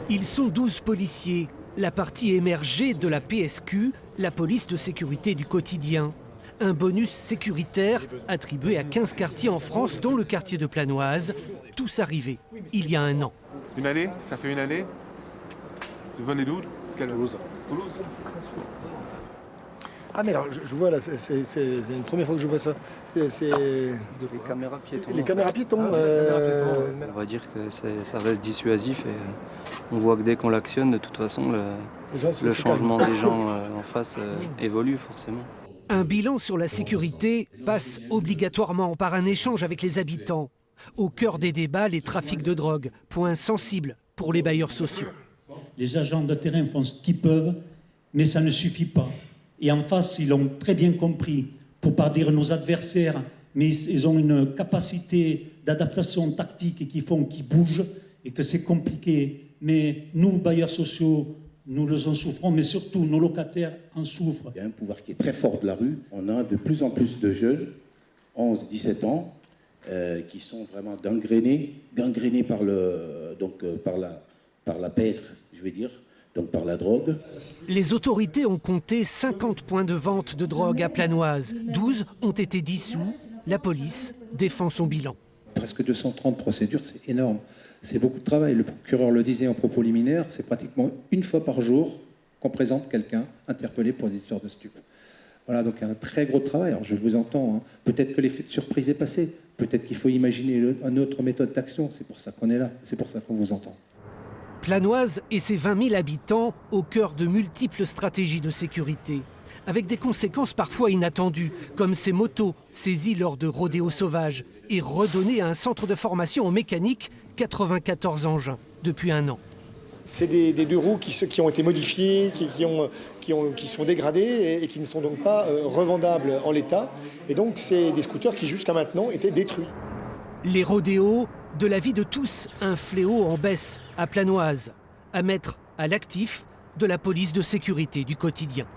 Ils sont 12 policiers, la partie émergée de la PSQ, la police de sécurité du quotidien. Un bonus sécuritaire attribué à 15 quartiers en France, dont le quartier de Planoise, tous arrivés il y a un an. Une année? Ça fait une année? Vous venez d'où? Toulouse. Toulouse. Ah mais alors je vois là, c'est une première fois que je vois ça. C'est les caméras piétons. les caméras piétons. On va dire que ça reste dissuasif et on voit que dès qu'on l'actionne, de toute façon, le changement des gens en face évolue forcément. Un bilan sur la sécurité passe obligatoirement par un échange avec les habitants. Au cœur des débats, les trafics de drogue, point sensible pour les bailleurs sociaux. Les agents de terrain font ce qu'ils peuvent, mais ça ne suffit pas. Et en face, ils l'ont très bien compris, pour pas dire nos adversaires, mais ils ont une capacité d'adaptation tactique qui font qu'ils bougent et que c'est compliqué. Mais nous, bailleurs sociaux, nous en souffrons, mais surtout nos locataires en souffrent. Il y a un pouvoir qui est très fort de la rue. On a de plus en plus de jeunes, 11-17 ans, qui sont vraiment gangrénés par la pègre, je vais dire, donc par la drogue. Les autorités ont compté 50 points de vente de drogue à Planoise. 12 ont été dissous. La police défend son bilan. Presque 230 procédures, c'est énorme. C'est beaucoup de travail. Le procureur le disait en propos liminaire, c'est pratiquement une fois par jour qu'on présente quelqu'un interpellé pour des histoires de stupes. Voilà, donc il y a un très gros travail. Alors je vous entends, hein. Peut-être que l'effet de surprise est passé. Peut-être qu'il faut imaginer une autre méthode d'action. C'est pour ça qu'on est là. C'est pour ça qu'on vous entend. Planoise et ses 20 000 habitants au cœur de multiples stratégies de sécurité, avec des conséquences parfois inattendues, comme ces motos saisies lors de rodéos sauvages et redonnées à un centre de formation en mécanique 94 engins depuis un an. C'est des deux roues qui ont été modifiées, qui sont dégradées et qui ne sont donc pas revendables en l'état. Et donc c'est des scooters qui jusqu'à maintenant étaient détruits. Les rodéos, de la vie de tous, un fléau en baisse à Planoise, à mettre à l'actif de la police de sécurité du quotidien.